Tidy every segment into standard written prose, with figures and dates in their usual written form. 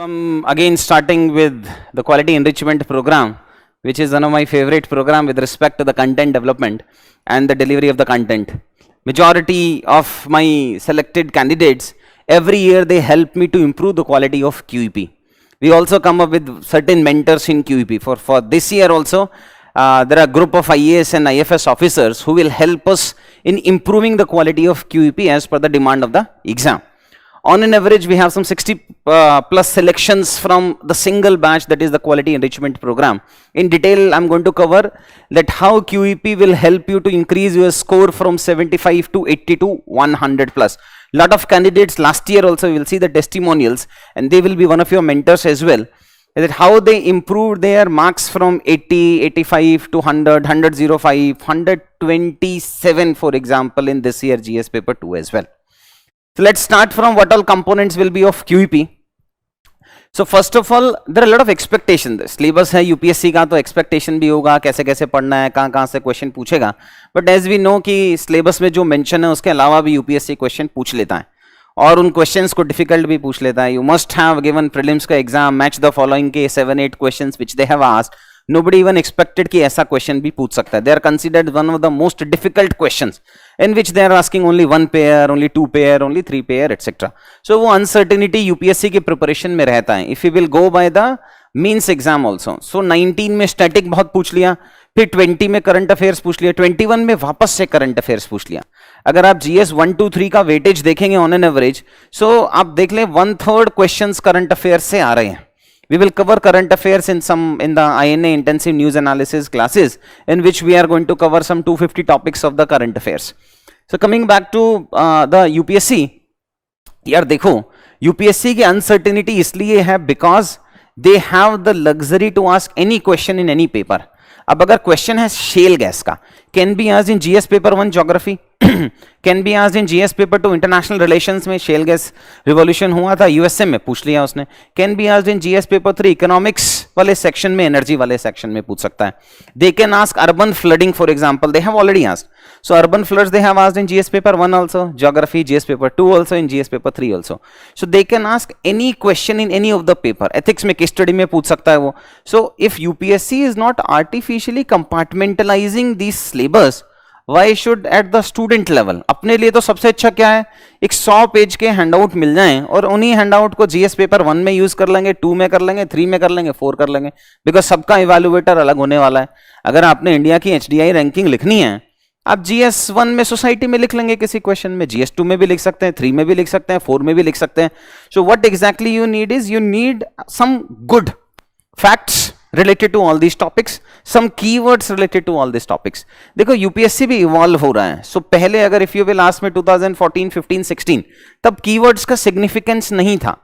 I'm again starting with the quality enrichment program, which is one of my favorite program with respect to the content development and the delivery of the content. Majority of my selected candidates, every year they help me to improve the quality of QEP. We also come up with certain mentors in QEP. For this year also, there are a group of IAS and IFS officers who will help us in improving the quality of QEP as per the demand of the exam. On an average, we have some 60 plus selections from the single batch, that is the quality enrichment program. In detail, I'm going to cover that how QEP will help you to increase your score from 75 to 80 to 100 plus. Lot of candidates last year also, you will see the testimonials, and they will be one of your mentors as well. That how they improved their marks from 80, 85 to 100, 105, 127, for example, in this year GS paper 2 as well. So let's start from what all components will be of QEP. So first of all, there are a lot of expectations. Syllabus है UPSC का, तो expectation भी होगा कैसे कैसे पढ़ना है, कहाँ से क्वेश्चन पूछेगा. But as we know कि syllabus में जो mention है उसके अलावा भी UPSC क्वेश्चन पूछ लेता है और उन क्वेश्चंस को डिफिकल्ट भी पूछ लेता है. You must have given prelims का एग्जाम, मैच द फॉलोइंग के 7-8 questions which they have asked. Nobody even expected कि ऐसा क्वेश्चन भी पूछ सकता है. They are considered one of the most difficult questions in which they are asking only 1 pair, only 2 pair, only 3 pair etcetera. So वो uncertainty UPSC के preparation में रहता है. If you will go by the means exam also, सो 19 में static बहुत पूछ लिया, फिर 20 में करंट अफेयर्स पूछ लिया, 21 में वापस से करंट अफेयर्स पूछ लिया. अगर आप जीएस 1, 2, 3 का वेटेज देखेंगे ऑन एन एवरेज, सो आप देख लें 1/3 क्वेश्चंस करंट अफेयर्स से आ रहे हैं. We will cover current affairs in the INA intensive news analysis classes, in which we are going to cover some 250 topics of the current affairs. So coming back to the UPSC, यार देखो UPSC की uncertainty इसलिए है because they have the luxury to ask any question in any paper. अब अगर question है shell gas का, can be asked in GS paper 1 geography, can be asked in GS paper 2 international relations में shell gas revolution हुआ था USA में, पूछ लिया उसने. Can be asked in GS paper 3 economics वाले सेक्शन में, एनर्जी वाले सेक्शन में पूछ सकता है. They can ask urban flooding for example, they have already asked. So urban floods they have asked in GS paper 1 also, geography GS paper 2 also, in GS paper 3 also. So they can ask any question in any of the paper. Ethics में case study में पूछ सकता है वो. So if UPSC is not artificially compartmentalizing these syllabus, why should at the student level? अपने लिए तो सबसे अच्छा क्या है, एक 100 पेज के हैंडआउट मिल जाएं और उन्हीं हैंडआउट को GS पेपर 1 में यूज कर लेंगे, 2 में कर लेंगे, 3 में कर लेंगे, 4 कर लेंगे, बिकॉज सबका इवेल्युएटर अलग होने वाला है. अगर आपने इंडिया की HDI रैंकिंग लिखनी है, आप GS 1 में सोसाइटी में लिख लेंगे किसी क्वेश्चन में, GS 2 में भी लिख सकते हैं, 3 में भी लिख सकते हैं, 4 में भी लिख सकते हैं. So what exactly you need is, you need some good facts related to all these topics, some keywords related to all these topics. देखो यूपीएससी भी इवॉल्व हो रहा है. सो पहले अगर if you will ask me 2014, 15, 16, तब कीवर्ड्स का significance नहीं था.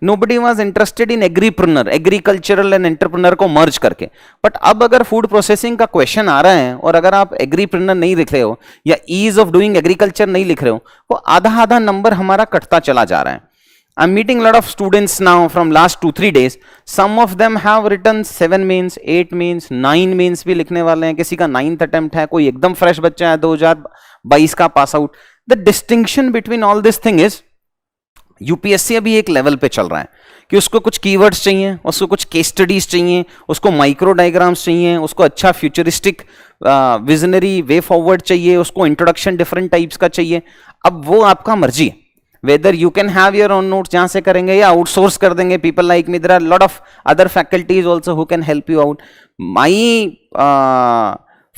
Nobody was interested in agripreneur, agricultural and entrepreneur को मर्ज करके. बट अब अगर फूड प्रोसेसिंग का क्वेश्चन आ रहा है और अगर आप एग्रीप्रेन्योर नहीं लिख रहे हो या ईज ऑफ डूइंग एग्रीकल्चर नहीं लिख रहे हो, वो आधा नंबर हमारा कटता चला जा रहा है. I'm meeting a lot of students now from last 2-3 days. Some of them have written 7 means, 8 means, 9 means भी लिखने वाले हैं. किसी का 9th attempt है, कोई एकदम फ्रेश बच्चा है 2022 का pass out. The distinction between all this thing is, UPSC अभी एक लेवल पे चल रहा है कि उसको कुछ कीवर्ड्स चाहिए, उसको कुछ केस स्टडीज चाहिए, उसको माइक्रो डायग्राम्स चाहिए, उसको अच्छा फ्यूचरिस्टिक विजनरी वे फॉरवर्ड चाहिए, उसको इंट्रोडक्शन डिफरेंट टाइप्स का चाहिए. अब वो आपका मर्जी है, whether you can have your own notes जहां से करेंगे या आउटसोर्स कर देंगे. People like me, there are lot of other faculties also who can help you out. My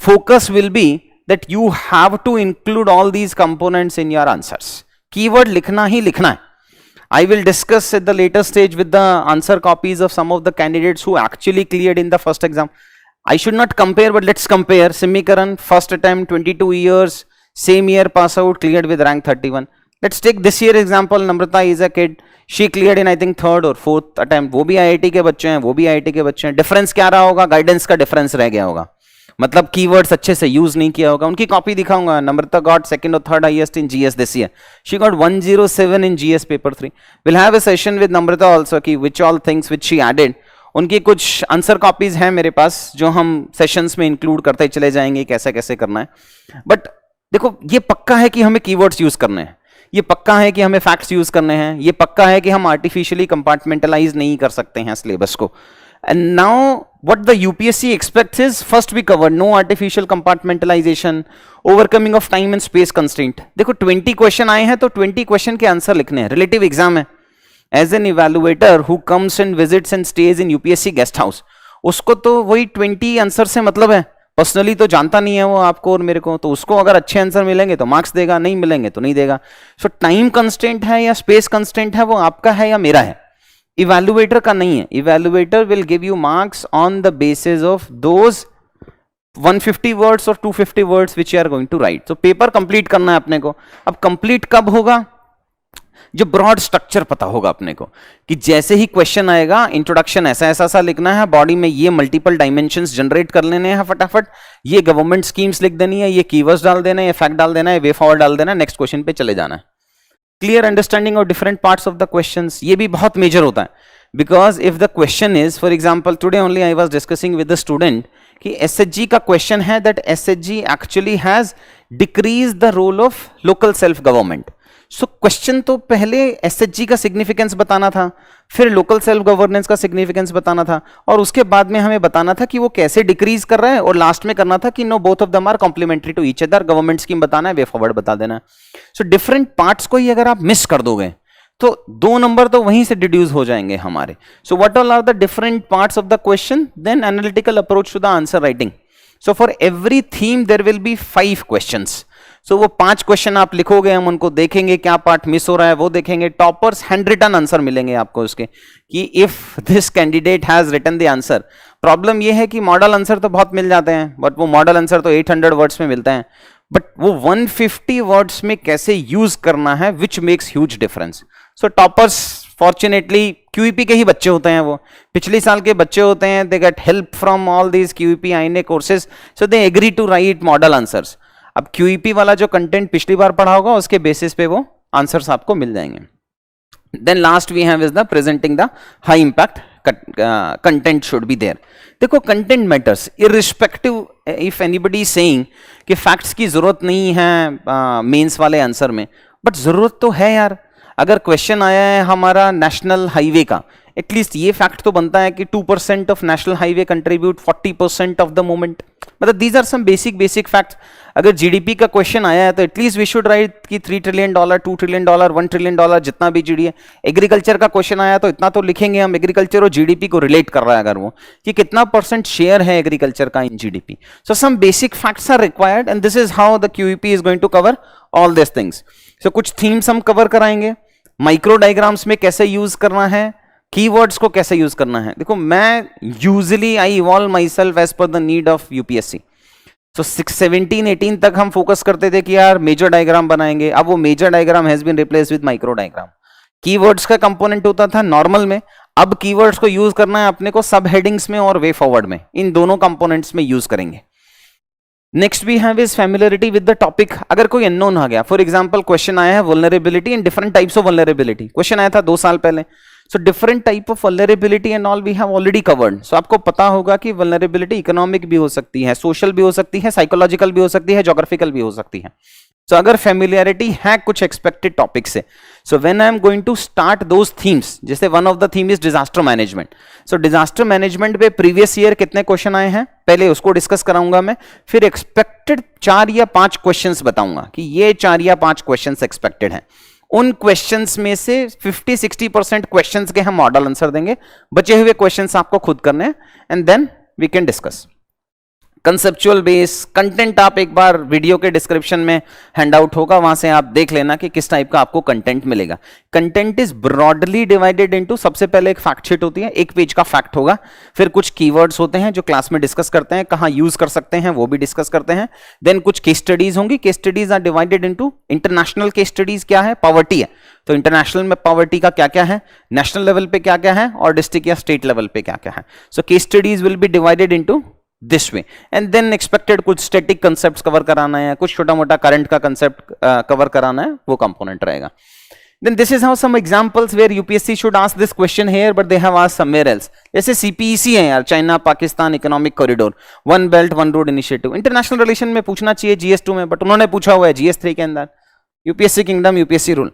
focus will be that you have to include all these components in your answers. Keyword लिखना ही लिखना है. I will discuss at the later stage with the answer copies of some of the candidates who actually cleared in the first exam. I should not compare, but let's compare. Simikaran, first attempt, 22 years, same year pass out, cleared with rank 31. Let's take this year example. Namrata is a kid. She cleared in I think 3rd or 4th attempt. वो भी IIT के बच्चे हैं, वो भी IIT के बच्चे हैं. डिफरेंस क्या रहा होगा? गाइडेंस का डिफरेंस रह गया होगा, मतलब कीवर्ड्स अच्छे से यूज नहीं किया होगा. उनकी कॉपी दिखाऊंगा. नम्रता got 2nd or 3rd highest in GS this year. She got 107 in GS paper 3. We'll have a session with Namrata also कि which all things which she added. उनकी कुछ आंसर कॉपीज हैं मेरे पास जो हम सेशंस में include करते चले जाएंगे कैसे कैसे करना है. बट देखो ये पक्का है कि हमें कीवर्ड्स यूज करने हैं. ये पक्का है कि हमें फैक्ट्स यूज करने हैं, ये पक्का है कि हम आर्टिफिशियली कंपार्टमेंटलाइज नहीं कर सकते हैं सिलेबस को. And now what the UPSC expects is first we cover no artificial compartmentalization, overcoming of time and space constraint. देखो 20 क्वेश्चन आए हैं तो 20 क्वेश्चन के आंसर लिखने हैं. रिलेटिव एग्जाम है. As an evaluator who comes and visits and stage in UPSC guest house, उसको तो वही 20 आंसर से मतलब है. पर्सनली तो जानता नहीं है वो आपको और मेरे को, तो उसको अगर अच्छे आंसर मिलेंगे तो मार्क्स देगा, नहीं मिलेंगे तो नहीं देगा. सो टाइम कंस्टेंट है या स्पेस कंस्टेंट है वो आपका है या मेरा है, इवैल्यूएटर का नहीं है. Evaluator will give you marks on the basis of those 150 words और 250 words which you are going to write. तो पेपर कंप्लीट करना है अपने को. अब कंप्लीट कब होगा, जो ब्रॉड स्ट्रक्चर पता होगा अपने को कि जैसे ही क्वेश्चन आएगा इंट्रोडक्शन ऐसा ऐसा सा लिखना है, बॉडी में ये मल्टीपल डायमेंशंस जनरेट कर लेने हैं फटाफट, ये गवर्नमेंट स्कीम्स लिख देनी है, ये कीवर्ड्स डाल देना है, ये फैक्ट डाल देना है, वे फॉरवर्ड डाल देना है, नेक्स्ट क्वेश्चन पे चले जाना है. Clear understanding of different parts of the questions, ये भी बहुत मेजर होता है. Because if the question is, for example today only I was discussing with the student कि एसएचजी का क्वेश्चन है that SHG actually has decrease the role of local self government. So question तो पहले SHG का significance बताना था, फिर local self governance का सिग्निफिकेंस बताना था, और उसके बाद में हमें बताना था कि वो कैसे डिक्रीज कर रहा है, और लास्ट में करना था कि no both of them are complementary to each other. Government scheme बताना है, वे फॉरवर्ड बता देना है. सो डिफरेंट पार्ट्स को ही अगर आप मिस कर दोगे तो 2 नंबर तो वहीं से डिड्यूस हो जाएंगे हमारे. So what all are the different parts of the question, then analytical approach to the answer writing. So for every theme there will be 5 questions. So वो 5 क्वेश्चन आप लिखोगे, हम उनको देखेंगे क्या पार्ट मिस हो रहा है वो देखेंगे. टॉपर्स हैंड रिटन आंसर मिलेंगे आपको उसके कि if this candidate has written the answer. Problem ये है कि मॉडल आंसर तो बहुत मिल जाते हैं, बट वो मॉडल आंसर तो 800 वर्ड्स में मिलता है, बट वो 150 वर्ड्स में कैसे यूज करना है which makes huge difference. So toppers fortunately QEP के ही बच्चे होते हैं, वो पिछले साल के बच्चे होते हैं. They get help from all these QEP आईने courses, so they agree to write model answers. अब क्यूईपी वाला जो कंटेंट पिछली बार पढ़ा होगा उसके बेसिस पे वो आंसर्स आपको मिल जाएंगे. Then last we have is the presenting the high impact content should be there. देखो content matters irrespective if anybody is saying कि फैक्ट्स की जरूरत नहीं है मेंस वाले आंसर में, बट जरूरत तो है यार. अगर क्वेश्चन आया है हमारा नेशनल हाईवे का, एटलीस्ट ये फैक्ट तो बनता है कि 2% of national highway contribute 40% of the movement. मतलब these are some basic facts. अगर जीडीपी का क्वेश्चन आया है तो एटलीस्ट वी शुड राइट कि $3 ट्रिलियन, $2 ट्रिलियन, $1 ट्रिलियन, जितना भी जीडी है. एग्रीकल्चर का क्वेश्चन आया तो इतना तो लिखेंगे हम, एग्रीकल्चर और जीडीपी को रिलेट कर रहा है अगर वो, कि कितना % शेयर है एग्रीकल्चर का in GDP. So some basic facts are required and this is how the QEP is going to cover all this things. So कुछ थीम्स हम कवर कराएंगे, माइक्रो डायग्राम्स में कैसे यूज करना है, कीवर्ड्स को कैसे यूज करना है. देखो मैं usually I evolve myself as per the need of UPSC. So 17-18 तक हम फोकस करते थे कि यार मेजर डायग्राम बनाएंगे. अब वो major diagram has been replace with micro diagram. Keywords का कंपोनेंट होता था नॉर्मल में, अब कीवर्ड्स को यूज करना है अपने को सब हेडिंग्स में और वे फॉरवर्ड में, इन दोनों कंपोनेंट्स में यूज करेंगे. Next we have is familiarity with the topic. अगर कोई अननोन आ गया, फॉर एग्जांपल क्वेश्चन आया है vulnerability and different types of vulnerability, question आया था 2 साल पहले. So different type of vulnerability and all we have already covered. So आपको पता होगा कि वल्नरेबिलिटी इकोनॉमिक भी हो सकती है, सोशल भी हो सकती है, साइकोलॉजिकल भी हो सकती है, ज्योग्राफिकल भी हो सकती है. सो अगर फेमिलियरिटी है कुछ एक्सपेक्टेड टॉपिक से, so when I am going to start those themes, जैसे one of the theme is disaster management. So disaster management पे प्रीवियस ईयर कितने क्वेश्चन आए हैं पहले उसको डिस्कस कराऊंगा मैं, फिर एक्सपेक्टेड 4 या 5 क्वेश्चंस बताऊंगा कि ये 4 या 5 क्वेश्चंस एक्सपेक्टेड हैं. उन क्वेश्चंस में से 50-60% क्वेश्चंस के हम मॉडल आंसर देंगे, बचे हुए क्वेश्चंस आपको खुद करने हैं and then we can discuss. Conceptual base content आप एक बार वीडियो के डिस्क्रिप्शन में हैंड आउट होगा, वहां से आप देख लेना कि किस टाइप का आपको कंटेंट मिलेगा. Content is broadly divided into, सबसे पहले एक फैक्ट शीट होती है, 1 पेज का फैक्ट होगा, फिर कुछ कीवर्ड्स होते हैं जो क्लास में डिस्कस करते हैं, कहां यूज कर सकते हैं वो भी डिस्कस करते हैं. देन कुछ केस स्टडीज होंगी. Case studies are divided into international case studies. क्या है? पॉवर्टी है, तो इंटरनेशनल में पॉवर्टी का क्या क्या है, नेशनल लेवल पे क्या क्या है, और डिस्ट्रिक्ट या स्टेट लेवल पे क्या क्या है. So case studies will be divided into this way and then expected कुछ static concepts कवर कराना है, कुछ छोटा मोटा करंट का कंसेप्ट कवर कराना है, वो कंपोनेंट रहेगा. Then this is how some examples where UPSC should ask this question here but they have asked somewhere else. जैसे CPEC है यार, China Pakistan economic corridor, one belt one road initiative. International relation में पूछना चाहिए GS2 में, but उन्होंने पूछा हुआ है GS3 के अंदर. UPSC kingdom, UPSC rule.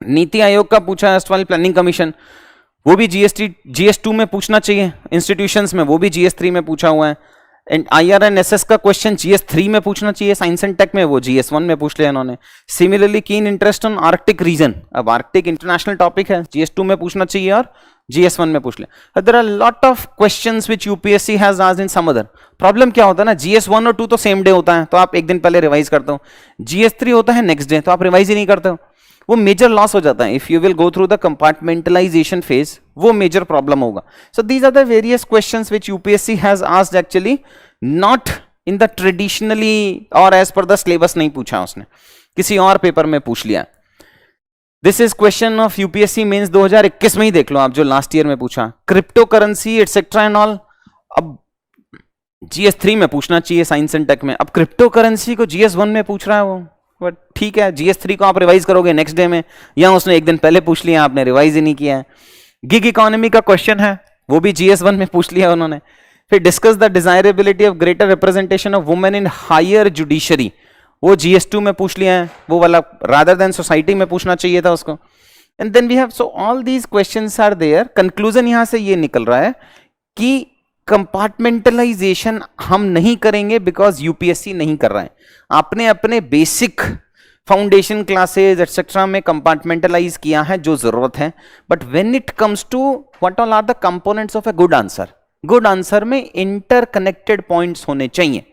NITI Aayog का पूछा है वाली प्लानिंग कमीशन, वो भी GS2 में पूछना चाहिए इंस्टीट्यूशंस में, वो भी GS3 में पूछा हुआ है। एंड IRNSS का क्वेश्चन GS3 में पूछना चाहिए साइंस एंड टेक में, वो GS1 में पूछ लिया इन्होंने। Similarly keen interest on Arctic region, अब आर्कटिक इंटरनेशनल टॉपिक है, GS2 में पूछना चाहिए और GS1 में पूछ लिया। There are lot of questions which UPSC has asked in some other. Problem क्या होता है ना, GS1 और 2 तो सेम डे होता है, तो आप एक दिन पहले रिवाइज करते हो। GS3 होता है नेक्स्ट डे, तो आप रिवाइज ही नहीं करते हो, वो मेजर लॉस हो जाता है। If you will go through the compartmentalization phase, वो मेजर प्रॉब्लम होगा। So these are the various questions which UPSC has asked actually, not in the traditionally और एज पर द सिलेबस नहीं पूछा उसने, किसी और पेपर में पूछ लिया। This is question of UPSC mains 2021 में ही देख लो आप, जो लास्ट ईयर में पूछा, crypto currency etcetera and all. अब GS3 में पूछना चाहिए साइंस एंड टेक में, अब क्रिप्टो करेंसी को GS1 में पूछ रहा है वो, बट ठीक है, GS3 को आप रिवाइज करोगे नेक्स्ट डे में, या उसने एक दिन पहले पूछ लिया, आपने रिवाइज ही नहीं किया है। गिग इकोनॉमी का क्वेश्चन है, वो भी GS1 में पूछ लिया उन्होंने। फिर discuss the desirability of greater representation of women in higher judiciary, वो GS2 में पूछ लिया है, वो वाला रादर देन सोसाइटी में पूछना चाहिए था उसको। And then we have, so all these questions are there. Conclusion यहां से ये निकल रहा है कि कंपार्टमेंटलाइजेशन हम नहीं करेंगे बिकॉज यूपीएससी नहीं कर रहा है। आपने अपने बेसिक फाउंडेशन क्लासेस एटसेट्रा में कंपार्टमेंटलाइज किया है जो जरूरत है, but when it comes to what all are the components of a good answer, good answer में इंटरकनेक्टेड पॉइंट्स होने चाहिए।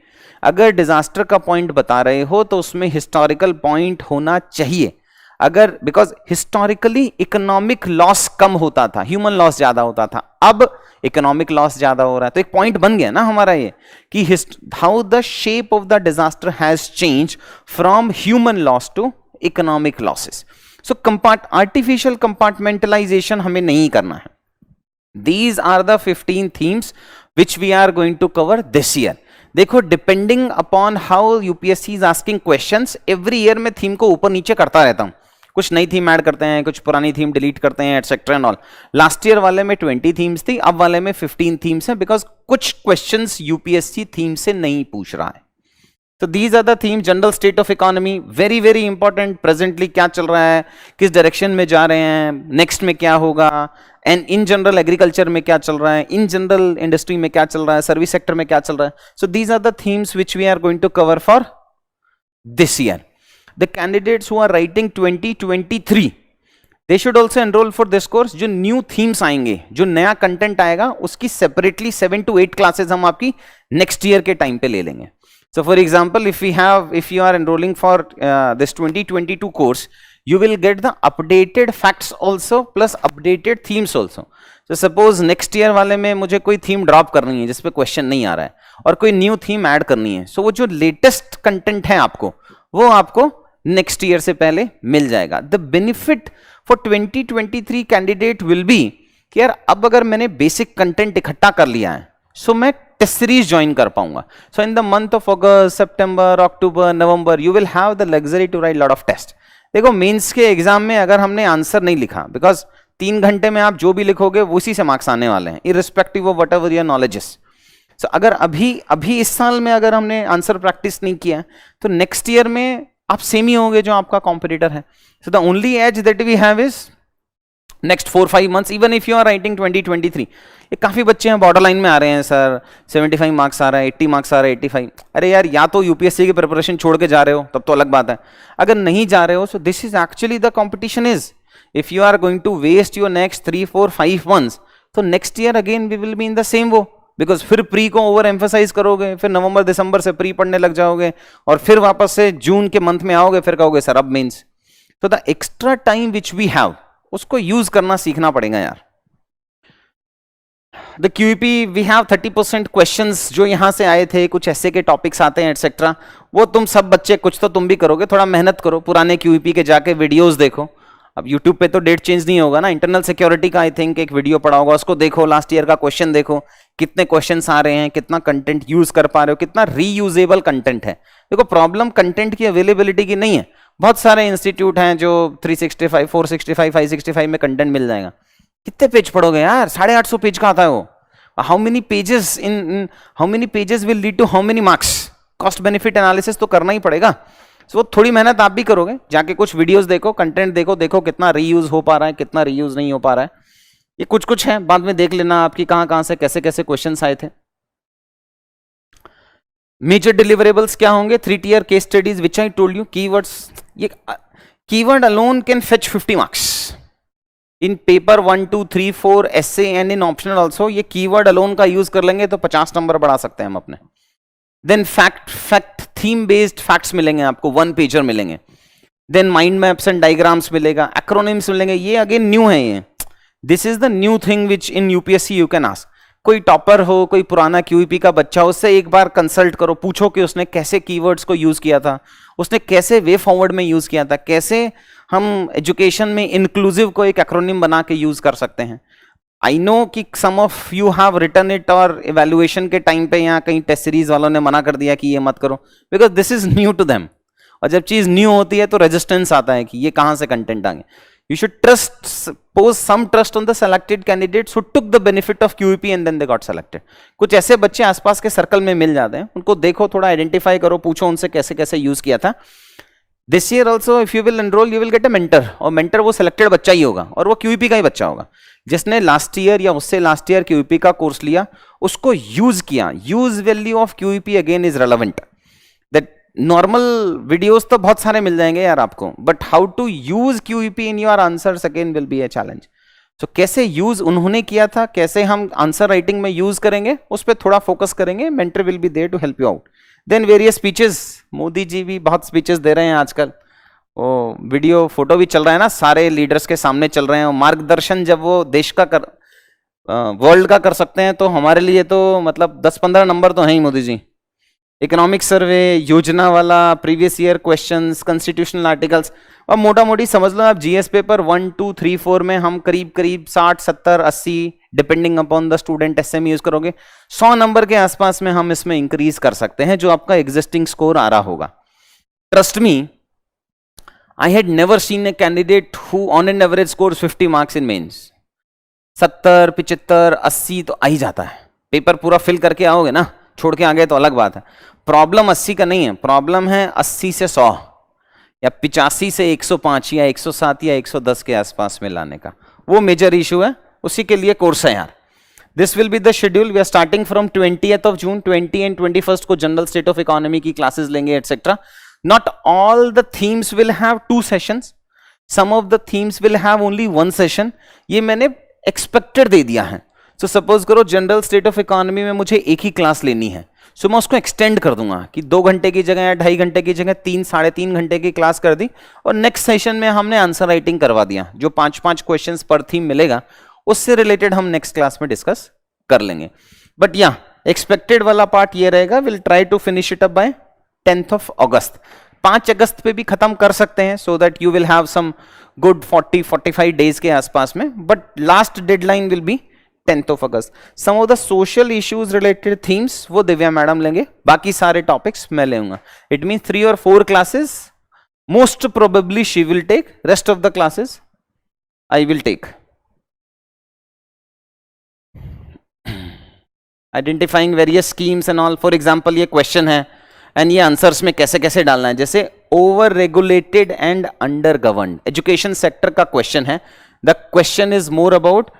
अगर डिजास्टर का पॉइंट बता रहे हो तो उसमें हिस्टोरिकल पॉइंट होना चाहिए। अगर बिकॉज हिस्टोरिकली इकोनॉमिक लॉस कम होता था, ह्यूमन लॉस ज्यादा होता था, अब इकोनॉमिक लॉस ज्यादा हो रहा है, तो एक पॉइंट बन गया ना हमारा ये कि how the shape of the disaster has change from human loss to economic losses. So artificial compartmentalization हमें नहीं करना है। These are the 15 themes which we are going to cover this year. देखो, depending upon how UPSC is asking questions, every year में theme को ऊपर नीचे करता रहता हूं, कुछ नई थीम ऐड करते हैं, कुछ पुरानी थीम डिलीट करते हैं, etcetera and all. Last year वाले में 20 थीम्स थी, अब वाले में 15 थीम्स हैं, बिकॉज कुछ क्वेश्चंस यूपीएससी थीम से नहीं पूछ रहा है। तो these are the theme. General state of economy, very very important, presently क्या चल रहा है, किस डायरेक्शन में जा रहे हैं, नेक्स्ट में क्या होगा, एंड इन जनरल एग्रीकल्चर में क्या चल रहा है, इन जनरल इंडस्ट्री में क्या चल रहा है, सर्विस सेक्टर में क्या चल रहा है। So these are the themes which we are going to cover for this year. The candidates who are writing 2023 they should also enroll for this course. जो न्यू थीम्स आएंगे, जो नया कंटेंट आएगा, उसकी सेपरेटली 7 to 8 क्लासेस हम आपकी next year के time पे ले लेंगे। So for example, if you are enrolling for this 2022 course, you will get the updated facts also plus updated themes also. So suppose next year वाले में मुझे कोई theme drop करनी है जिसपे question नहीं आ रहा है, और कोई new theme add करनी है, so वो जो latest content है आपको, वो आपको next year से पहले मिल जाएगा। The benefit for 2023 candidate will be कि यार अब अगर मैंने basic content इकट्ठा कर लिया है, so मैं टेस्ट सीरीज ज्वाइन कर पाऊंगा। So in the month of August, September, October, November, you will have the luxury to write lot of test. देखो, मेंस के एग्जाम में अगर हमने आंसर नहीं लिखा, बिकॉज 3 घंटे में आप जो भी लिखोगे उसी से मार्क्स आने वाले हैं, irrespective of whatever your knowledge is. So अगर अभी इस साल में अगर हमने आंसर प्रैक्टिस नहीं किया, तो नेक्स्ट ईयर में आप सेम ही होंगे जो आपका कॉम्पिटिटर है। So the only edge that we have is next 4-5 months, even if you are writing 2023। ये काफी बच्चे हैं बॉर्डर लाइन में आ रहे हैं, सर 75 मार्क्स आ रहा है, 80 मार्क्स आ रहा है, 85। अरे यार, या तो यूपीएससी की प्रिपरेशन छोड़ के जा रहे हो, तब तो अलग बात है। अगर नहीं जा रहे हो, so this is actually the competition is, if you are going to waste your next 3-4-5 months, तो next year again we will be in the same वो, बिकॉज फिर प्री को ओवर एम्फेसाइज करोगे, फिर नवंबर दिसंबर से प्री पढ़ने लग जाओगे, और फिर वापस से जून के मंथ में आओगे, फिर कहोगे सर अब मेंस। तो the extra time which we have, उसको यूज करना सीखना पड़ेगा यार। The QEP we have 30% questions जो यहां से आए थे, कुछ ऐसे के टॉपिक्स आते हैं एटसेट्रा, वो तुम सब बच्चे, कुछ तो तुम भी करोगे, थोड़ा मेहनत करो, पुराने क्यूईपी के जाके वीडियोस देखो। अब यूट्यूब पे तो डेट चेंज नहीं होगा ना, इंटरनल सिक्योरिटी का आई थिंक एक वीडियो पड़ा होगा, उसको देखो, लास्ट ईयर का क्वेश्चन देखो, कितने क्वेश्चंस आ रहे हैं, कितना कंटेंट यूज कर पा रहे हो, कितना रीयूजेबल कंटेंट है। देखो, प्रॉब्लम कंटेंट की अवेलेबिलिटी की नहीं है। बहुत सारे इंस्टीट्यूट हैं जो 365, 465, 565 में कंटेंट मिल जाएगा। कितने पेज पढ़ोगे यार, 850 पेज का आता है वो। How many pages will lead to how many marks, cost benefit analysis तो करना ही पड़ेगा। सो वो थोड़ी मेहनत आप भी करोगे, जाके कुछ वीडियोस देखो, कंटेंट देखो, देखो कितना रीयूज हो पा रहा है, कितना रीयूज नहीं हो पा रहा है। ये कुछ कुछ है, बाद में देख लेना आपकी कहां कहां से कैसे कैसे क्वेश्चंस आए थे। मेजर डिलीवरेबल्स क्या होंगे? 3 tier case studies which I told you. Keywords, ये keyword alone can fetch 50 marks in paper 1 2 3 4 essay and in optional also. ये कीवर्ड अलोन का यूज कर लेंगे तो 50 नंबर बढ़ा सकते हैं हम अपने। Then fact theme based facts मिलेंगे आपको, 1 पेजर मिलेंगे। Then mind maps and diagrams मिलेगा, एक्रोनिम्स मिलेंगे। ये अगेन न्यू है, ये this is the new thing which in UPSC you can ask. कोई टॉपर हो, कोई पुराना क्यूईपी का बच्चा हो, उससे एक बार कंसल्ट करो, पूछो कि उसने कैसे कीवर्ड्स को यूज किया था, उसने कैसे वे फॉरवर्ड में यूज किया था, कैसे हम एजुकेशन में इंक्लूसिव को एक एक्रोनिम बना के यूज कर सकते हैं। आई नो कि some of you have written it और इवैल्यूएशन के टाइम पे या कहीं टेस्ट सीरीज वालों ने मना कर दिया कि ये मत करो, because this is new to them. और जब चीज न्यू होती है तो रेजिस्टेंस आता है कि ये कहां से कंटेंट आ गए। You should pose some trust on the selected candidates who took the benefit of QEP and then they got selected. कुछ ऐसे बच्चे आसपास के सर्कल में मिल जाते हैं, उनको देखो, थोड़ा आइडेंटिफाई करो, पूछो उनसे कैसे कैसे यूज किया था। This year also if you will enrol you will get a mentor, और मेंटर वो सिलेक्टेड बच्चा ही होगा और वो QEP का ही बच्चा होगा जिसने लास्ट ईयर या उससे लास्ट ईयर QEP का कोर्स लिया, उसको यूज किया। Use value of QEP again is relevant. That normal videos तो बहुत सारे मिल जाएंगे यार आपको, but how to use QEP in your answers again will be a challenge. तो कैसे यूज उन्होंने किया था, कैसे हम आंसर राइटिंग में यूज करेंगे, उस पर थोड़ा फोकस करेंगे। Mentor will be there to help you out. Then various speeches, Modi ji भी बहुत स्पीचेस दे रहे हैं आजकल, वो वीडियो फोटो भी चल रहा है ना, सारे लीडर्स के सामने चल रहे हैं। और मार्गदर्शन जब वो देश का वर्ल्ड का कर सकते हैं तो हमारे लिए तो मतलब 10-15 नंबर तो हैं ही मोदी जी। इकोनॉमिक सर्वे, योजना वाला, previous year questions, constitutional articles, और मोटा मोटी समझ लो आप जीएस पेपर 1 2 3 4 में हम करीब करीब 60 70 80 depending upon the student SM use करोगे 100 नंबर के आसपास में हम इसमें इंक्रीज कर सकते हैं जो आपका एग्जिस्टिंग स्कोर आ रहा होगा। Trust me, I had never seen a candidate who on an average scores 50 marks in mains. 70 75 80 तो आ ही जाता है। पेपर पूरा फिल करके आओगे ना, छोड़ के आ गए तो अलग बात है। प्रॉब्लम 80 का नहीं है, प्रॉब्लम है 80 से 100 या 85 से 105 या 107 या 110 के आसपास में लाने का, वो मेजर इशू है। उसी के लिए कोर्स है यार। This will be the schedule. We are starting from 20th of June, 20 and 21st को जनरल स्टेट ऑफ इकोनॉमी की क्लासेस लेंगे etcetera. Not all the themes will have 2 sessions, some of the themes will have only 1 session. ये मैंने expected दे दिया है। सो suppose करो जनरल स्टेट ऑफ इकोनॉमी में मुझे एक ही क्लास लेनी है, सो मैं उसको एक्सटेंड कर दूंगा कि 2 घंटे की जगह या 2.5 घंटे की जगह 3 साढ़े 3 घंटे की क्लास कर दी, और नेक्स्ट सेशन में हमने आंसर राइटिंग करवा दिया। जो 5-5 क्वेश्चंस पर थीम मिलेगा उससे रिलेटेड हम नेक्स्ट क्लास में डिस्कस कर लेंगे। बट या एक्सपेक्टेड वाला पार्ट ये रहेगा, will try to finish it up by 10th of August। 5 अगस्त पे भी खत्म कर सकते हैं, so that you will have some good 40-45 days के आसपास में, but last deadline will be 10th of August। Some of the social issues related themes वो दिव्या मैडम लेंगे, बाकी सारे टॉपिक्स मैं लेऊंगा। It mean 3 or 4 classes most probably she will take, rest of the classes I will take. Identifying various schemes and all, for example ये question है and ये answers में कैसे कैसे डालना है। जैसे over regulated and under governed education sector का क्वेश्चन है। The question is more about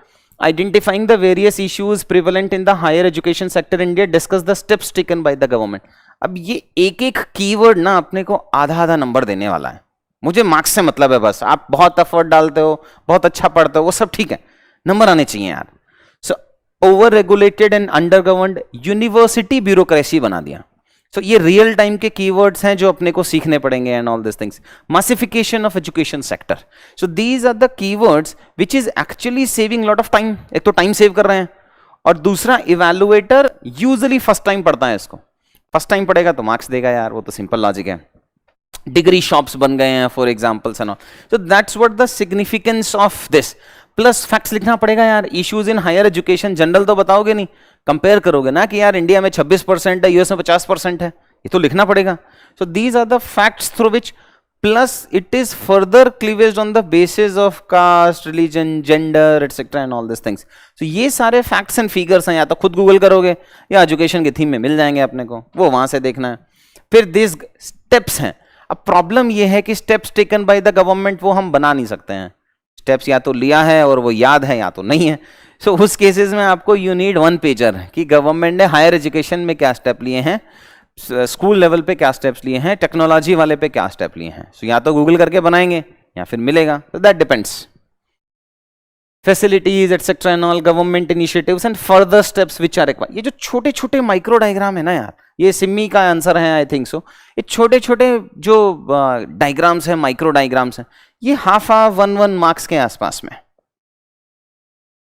identifying the various issues prevalent in the higher education sector in India, discuss the steps taken by the government। अब ये एक एक keyword ना अपने को आधा नंबर देने वाला है। मुझे मार्क्स से मतलब है बस, आप बहुत एफर्ट डालते हो, बहुत अच्छा पढ़ते हो, वो सब ठीक है, नंबर आने चाहिए यार। So over regulated and under governed, university bureaucracy बना दिया। सो ये रियल टाइम के कीवर्ड्स हैं जो अपने को सीखने पड़ेंगे and all this things. Massification of education sector, so these are the keywords which is actually saving lot of time. एक तो टाइम सेव कर रहे हैं, और दूसरा इवैल्यूएटर यूजुअली फर्स्ट टाइम पढ़ता है इसको। फर्स्ट टाइम पढ़ेगा तो मार्क्स देगा यार, वो तो सिंपल लॉजिक है। डिग्री शॉप्स बन गए हैं for examples and all, so that's what the significance of this. Plus facts लिखना पड़ेगा यार, issues in higher education. General तो बताओगे नहीं, कंपेयर करोगे ना कि यार इंडिया में 26% है, यूएस में 50% है, ये तो लिखना पड़ेगा। So these are the facts through which, plus it is further cleavage on the basis of caste, religion, gender etcetera and all this things. So ये सारे फैक्ट्स एंड फिगर्स हैं, या तो खुद गूगल करोगे या एजुकेशन के थीम में मिल जाएंगे अपने को, वो वहां से देखना है। फिर दिस स्टेप्स हैं, अब प्रॉब्लम ये है कि steps taken by the government वो हम बना नहीं सकते हैं, स्टेप्स या तो लिया है और वो याद है या तो नहीं है। सो उस केसेस में आपको यू नीड वन पेजर कि गवर्नमेंट ने हायर एजुकेशन में क्या स्टेप लिए हैं, स्कूल लेवल पे क्या स्टेप्स लिए हैं, टेक्नोलॉजी वाले पे क्या स्टेप लिए हैं। सो या तो गूगल करके बनाएंगे या फिर मिलेगा, तो that depends. Facilities etcetera and all, government initiatives and further steps which are required. ये जो छोटे छोटे माइक्रो डायग्राम है ना यार, ये सिम्मी का आंसर है आई थिंक सो। ये छोटे छोटे जो डायग्राम्स हैं, माइक्रो डायग्राम्स हैं, ये हाफ 1 मार्क्स के आसपास में।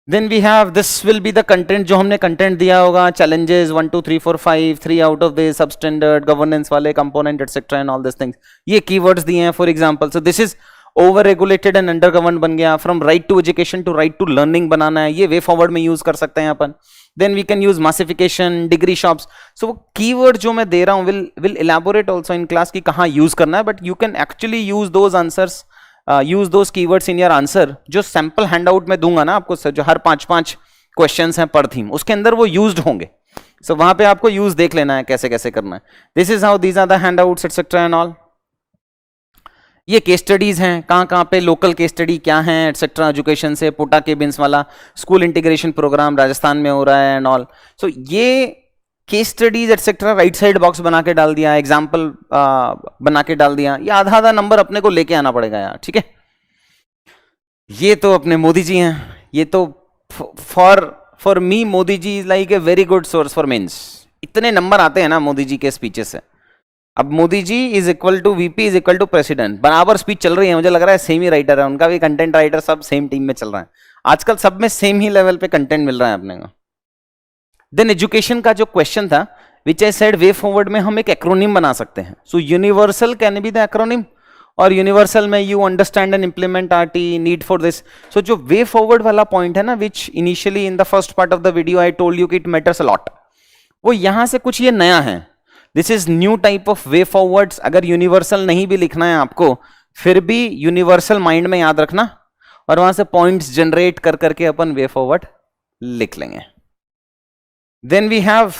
Then we have this will be the content, जो हमने कंटेंट दिया होगा, challenges 1 2 3 4 5, 3 out of this, substandard, governance वाले component etcetera and all this things. ये कीवर्ड्स दिए हैं for example. So this is over regulated and under govern बन गया। From right to education to right to learning बनाना है, ये way forward में यूज कर सकते हैं अपन। Then we can use massification, degree shops. So वो कीवर्ड जो मैं दे रहा हूं will elaborate also in class कि कहां यूज करना है, but you can actually use those answers, use those keywords in your answer. जो सैंपल हैंडआउट में दूंगा ना आपको, जो हर 5-5 क्वेश्चंस हैं पर थीम, उसके अंदर वो यूज्ड होंगे। सो वहां पे आपको यूज देख लेना है कैसे कैसे करना है। This is how these are the handouts etcetera and all. ये केस स्टडीज हैं, कहाँ पे लोकल केस स्टडी क्या है एटसेट्रा। एजुकेशन से पोटा केबिन्स वाला स्कूल इंटीग्रेशन प्रोग्राम राजस्थान में हो रहा है एंड ऑल। सो ये case studies etcetera right side box बना के डाल दिया, एग्जाम्पल बना के डाल दिया। ये आधा आधा नंबर अपने को लेके आना पड़ेगा यार, ठीक है। ये तो अपने मोदी जी हैं, ये तो for me Modi ji is like a very good source for mains. इतने नंबर आते हैं ना मोदी जी के स्पीचेस से। अब Modi ji is equal to VP is equal to president, बराबर स्पीच चल रही है। मुझे लग रहा है सेम ही राइटर है, उनका भी कंटेंट राइटर, सब सेम टीम में चल रहा है आजकल, सब में सेम ही लेवल पे कंटेंट मिल रहा है अपने को। देन एजुकेशन का जो क्वेश्चन था, विच आई सेड वे फॉरवर्ड में हम एक एक्रोनिम बना सकते हैं। So universal can be the acronym, और यूनिवर्सल में you understand and implement RT, need for this. So जो वे फॉरवर्ड वाला पॉइंट है ना, which initially in the first part of the video I told you कि it matters a lot, वो यहां से कुछ ये नया है। This is new type of way forwards. अगर यूनिवर्सल नहीं भी लिखना है आपको, फिर भी यूनिवर्सल माइंड में याद रखना, और वहां से पॉइंट्स जनरेट कर करके अपन वे फॉरवर्ड लिख लेंगे। Then we have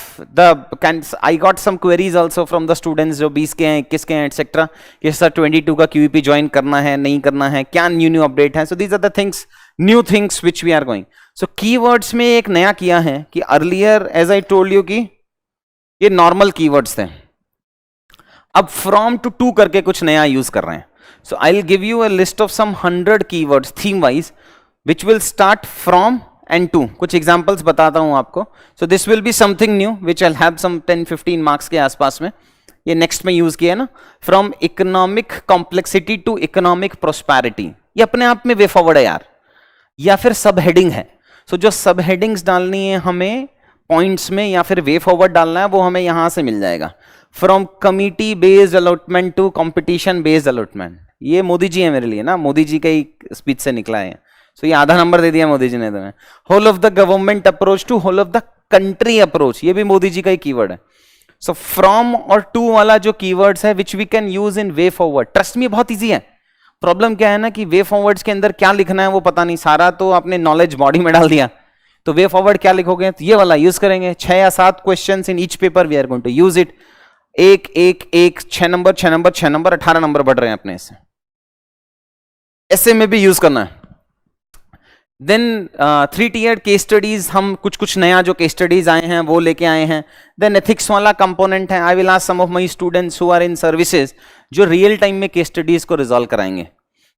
I got some queries also from the students जो 20 के हैं, 21 के हैं एटसेट्रा, कि सर 22 का QEP ज्वाइन करना है नहीं करना है, क्या न्यू अपडेट है। So these are the things, new things which we are going. So keywords में एक नया किया है कि earlier as I told you कि ये नॉर्मल कीवर्ड्स थे, अब फ्रॉम टू करके कुछ नया यूज कर रहे हैं। So I will give you a list of some 100 keywords theme wise which will start from end to. कुछ एग्जांपल्स बताता हूं आपको। So this will be something new which I have some 10-15 marks के आसपास में। ये नेक्स्ट में use किया है ना, from economic complexity to economic prosperity. ये अपने आप में वे फॉरवर्ड है यार, या फिर सब हेडिंग है। सो जो सब हेडिंग्स डालनी है हमें पॉइंट्स में, या फिर वे फॉरवर्ड डालना है, वो हमें यहां से मिल जाएगा। From committee based allotment to competition based allotment, ये मोदी जी है मेरे लिए ना, मोदी जी का ही स्पीच से निकला है। सो ये आधा नंबर दे दिया मोदी जी ने तुम्हें। Whole of the government approach to whole of the country approach, ये भी मोदी जी का ही कीवर्ड है। सो फ्रॉम और टू वाला जो कीवर्ड्स है which we can use in way forward. Trust me बहुत इजी है। प्रॉब्लम क्या है ना कि वे फॉरवर्ड्स के अंदर क्या लिखना है वो पता नहीं, सारा तो आपने नॉलेज बॉडी में डाल दिया। तो वे फॉरवर्ड क्या लिखोगे, तो ये वाला यूज करेंगे। 6 या 7 questions in each paper we are going to use it. 6 नंबर 6 नंबर 6 नंबर 18 नंबर बढ़ रहे हैं अपने से। ऐसे में भी यूज करना है। देन 3 केस स्टडीज, हम कुछ नया जो केस स्टडीज आए हैं वो लेके आए हैं। देन एथिक्स वाला कंपोनेंट है। I will ask some of my students who are in services जो रियल टाइम में केस स्टडीज को रिजॉल्व कराएंगे।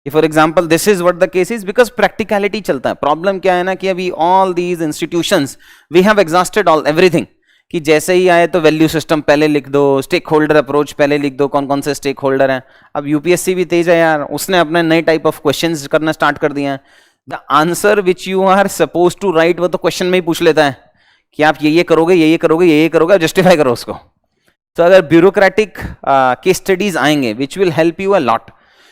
For example this is what the case is, because practicality चलता है। प्रॉब्लम क्या है ना कि अभी all these institutions we have exhausted all everything, कि जैसे ही आए तो वैल्यू सिस्टम पहले लिख दो, स्टेक होल्डर अप्रोच पहले लिख दो, कौन कौन से स्टेक होल्डर हैं। अब यूपीएससी भी तेज है यार, उसने अपने नए टाइप ऑफ क्वेश्चंस करना स्टार्ट कर दिए हैं। The answer which you are suppose to write वो तो क्वेश्चन में ही पूछ लेता है कि आप ये करोगे, ये करोगे, ये करोगे, जस्टिफाई करो उसको। तो अगर ब्यूरोक्रेटिक केस स्टडीज आएंगे which will help you a lot.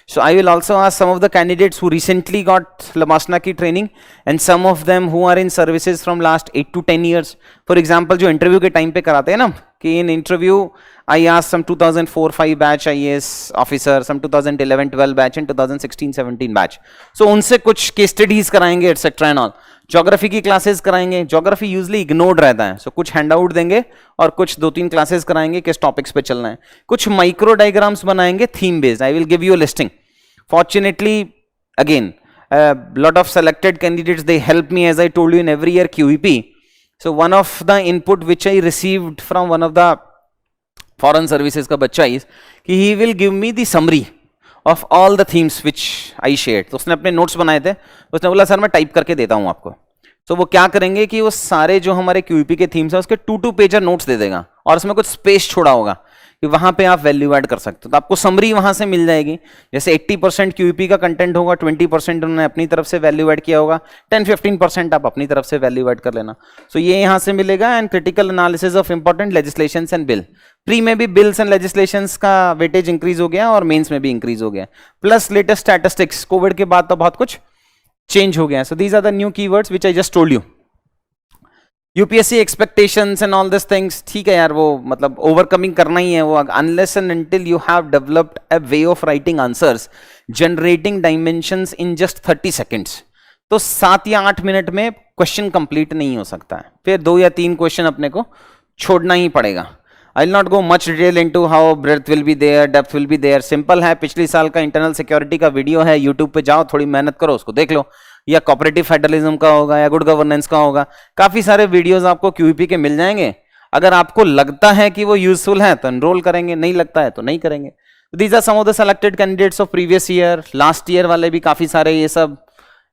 So I will also ask some of the candidates who recently got Lamasna की training and some of them who are in services from last 8 to 10 years. For example, जो interview के time पे कराते हैं ना, कि in interview I asked some 2004-5 batch IAS officer, some 2011-12 batch and 2016-17 batch. So उनसे कुछ case studies कराएंगे etc and all, ज्योग्राफी की क्लासेस कराएंगे, ज्योग्राफी यूजली इग्नोर्ड रहता है, सो कुछ हैंड आउट देंगे और कुछ 2-3 क्लासेस कराएंगे किस टॉपिक्स पे चलना है, कुछ माइक्रो डायग्राम्स बनाएंगे theme based, I will give you a listing. Fortunately again lot of selected candidates, they help me, as I told you, in every year QEP. So one of the input which I received from one of the foreign services का बच्चा is कि he will give me the summary of all the themes which I shared. तो उसने अपने notes बनाए थे, उसने बोला सर मैं टाइप करके देता हूँ आपको. तो वो क्या करेंगे कि वो सारे जो हमारे QEP के थीम्स है उसके 2-2 पेजर नोट्स दे देगा और उसमें कुछ स्पेस छोड़ा होगा कि वहां पे आप वैल्यू ऐड कर सकते हो. तो आपको समरी वहां से मिल जाएगी. जैसे 80% QEP का कंटेंट होगा, 20% उन्होंने अपनी तरफ से वैल्यू ऐड किया होगा, 10-15% आप अपनी तरफ से वैल्यू ऐड कर लेना. सो ये यहां से मिलेगा. And critical analysis of important legislations and bill. Pre में भी बिल्स एंड लेजिस्लेशंस का वेटेज इंक्रीज हो गया और मेंस में भी इंक्रीज हो गया. प्लस लेटेस्ट स्टैटिस्टिक्स, कोविड के बाद तो बहुत कुछ चेंज हो गया. So these are the new keywords which I just told you. UPSC expectations and all this things, ठीक है यार, वो मतलब ओवरकमिंग करना ही है वो. Unless and until you have developed a way of writing answers generating dimensions in just 30 seconds, तो 7 या 8 मिनट में क्वेश्चन कंप्लीट नहीं हो सकता है. फिर 2 या 3 क्वेश्चन अपने को छोड़ना ही पड़ेगा. I will not go much detail into how breadth will be there, depth will be there. Simple है, पिछले साल का इंटरनल सिक्योरिटी का वीडियो है, यूट्यूब पे जाओ, थोड़ी मेहनत करो, उसको देख लो. या कोऑपरेटिव फेडरलिज्म का होगा या गुड गवर्नेंस का होगा. काफी सारे वीडियोस आपको QEP के मिल जाएंगे. अगर आपको लगता है कि वो यूजफुल है तो एनरोल करेंगे, नहीं लगता है तो नहीं करेंगे. These are some of the selected candidates of previous year. Last year वाले भी काफी सारे, ये सब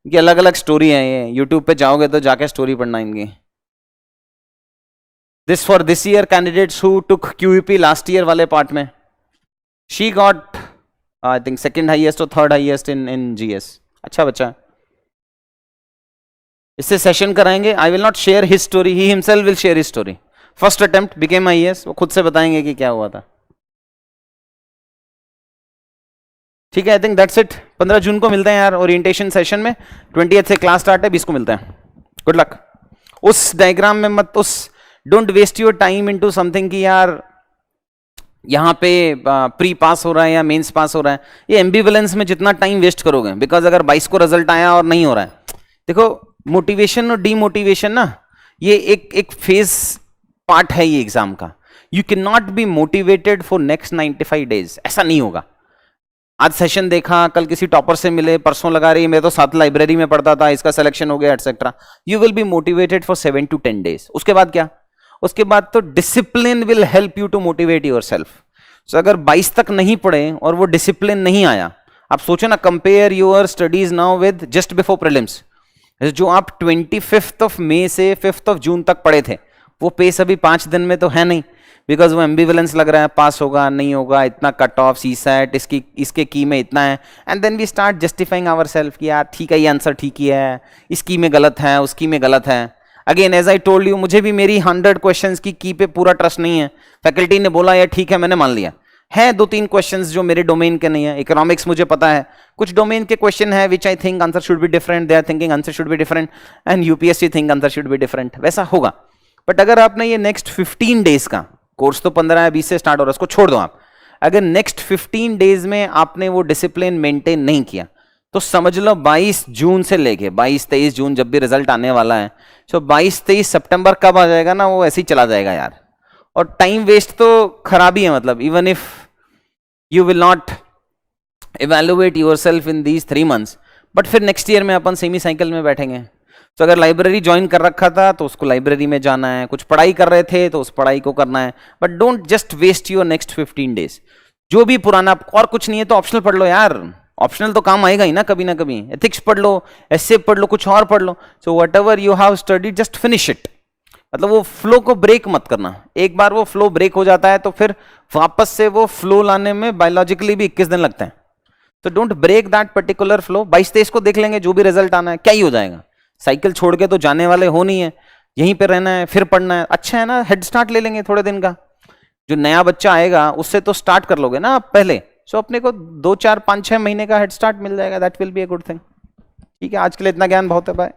ये अलग अलग स्टोरी है. ये यूट्यूब पे जाओगे तो जाके स्टोरी पढ़ना इनकी. This for this year candidates who took QEP last year वाले पार्ट में, she got I think second highest और थर्ड हाईएस्ट इन GS. अच्छा बच्चा. इससे सेशन कराएंगे. आई will not share his story, he himself will share his story. First attempt became IAS, वो खुद से बताएंगे कि क्या हुआ था. ठीक है, आई थिंक दैट्स इट. 15 जून को मिलते हैं यार ओरिएंटेशन सेशन में. 20th से क्लास स्टार्ट है, 20 को मिलते हैं. Good luck. उस डायग्राम में मत, उस don't waste your time into something कि यार यहाँ पे प्री पास हो रहा है या मेंस पास हो रहा है. ये एम्बिवेलेंस में जितना टाइम वेस्ट करोगे, बिकॉज अगर 22 को रिजल्ट आया और नहीं हो रहा है, देखो मोटिवेशन और डीमोटिवेशन ना, ये एक फेज पार्ट है ये एग्जाम का. You can not be motivated for next 95 days, ऐसा नहीं होगा. आज सेशन देखा, कल किसी टॉपर से मिले, परसों लगा रही मैं तो 7 लाइब्रेरी में पढ़ता था, इसका सिलेक्शन हो गया etcetera. You will be motivated for 7 to 10 days. उसके बाद क्या? उसके बाद तो discipline will help you to motivate yourself. So अगर 22 तक नहीं पढ़े और वो डिसिप्लिन नहीं आया, आप सोचो ना, compare your studies now with just before prelims. जो आप 25 मई से 5 जून तक पढ़े थे, वो पेस अभी 5 दिन में तो है नहीं, बिकॉज वो एम्बिवेलेंस लग रहा है, पास होगा नहीं होगा, इतना कट ऑफ CSAT, इसके की में इतना है. And then we start justifying our self कि यार ठीक है, ये आंसर ठीक ही है, इसकी में गलत है, उसकी में गलत है. Again as I told you, मुझे भी मेरी 100 क्वेश्चंस की पे पूरा ट्रस्ट नहीं है. फैकल्टी ने बोला यार ठीक है, मैंने मान लिया. है 2-3 क्वेश्चंस जो मेरे डोमेन के नहीं है. इकोनॉमिक्स मुझे पता है, कुछ डोमेन के क्वेश्चन है which I think answer should be different, they are thinking answer should be different, and UPSC think answer should be different. वैसा होगा. बट अगर आपने ये नेक्स्ट 15 डेज का कोर्स, तो 15 या 20 से स्टार्ट हो रहा है, उसको छोड़ दो आप. अगर नेक्स्ट 15 डेज में आपने वो डिसिप्लिन मेंटेन नहीं किया, तो समझ लो 22 जून से लेके 22-23 जून जब भी रिजल्ट आने वाला है, तो 22-23 सितंबर कब आ जाएगा ना, वो ऐसे ही चला जाएगा यार. और टाइम वेस्ट तो खराबी है. मतलब even if you will not evaluate yourself in these 3 months, but फिर नेक्स्ट ईयर में अपन सेमी साइकिल में बैठेंगे. तो अगर लाइब्रेरी ज्वाइन कर रखा था तो उसको लाइब्रेरी में जाना है, कुछ पढ़ाई कर रहे थे तो उस पढ़ाई को करना है. But don't just waste your next 15 days. जो भी पुराना, और कुछ नहीं है तो ऑप्शनल पढ़ लो यार. ऑप्शनल तो काम आएगा ही ना कभी ना कभी. एथिक्स पढ़ लो, एस्से पढ़ लो, कुछ और पढ़ लो. So whatever you have studied just finish it. मतलब वो फ्लो को ब्रेक मत करना. एक बार वो फ्लो ब्रेक हो जाता है तो फिर वापस से वो फ्लो लाने में बायोलॉजिकली भी 21 दिन लगते हैं. तो don't break that particular flow. 22-23 को देख लेंगे, जो भी रिजल्ट आना है, क्या ही हो जाएगा. साइकिल छोड़ के तो जाने वाले हो नहीं है, यहीं पे रहना है, फिर पढ़ना है. अच्छा है ना, हेड स्टार्ट ले लेंगे थोड़े दिन का. जो नया बच्चा आएगा उससे तो स्टार्ट कर लोगे ना आप पहले. सो अपने को 2, 4, 5, 6 महीने का हेड स्टार्ट मिल जाएगा. That will be a good thing. ठीक है, आज के लिए इतना ज्ञान बहुत है. बाय.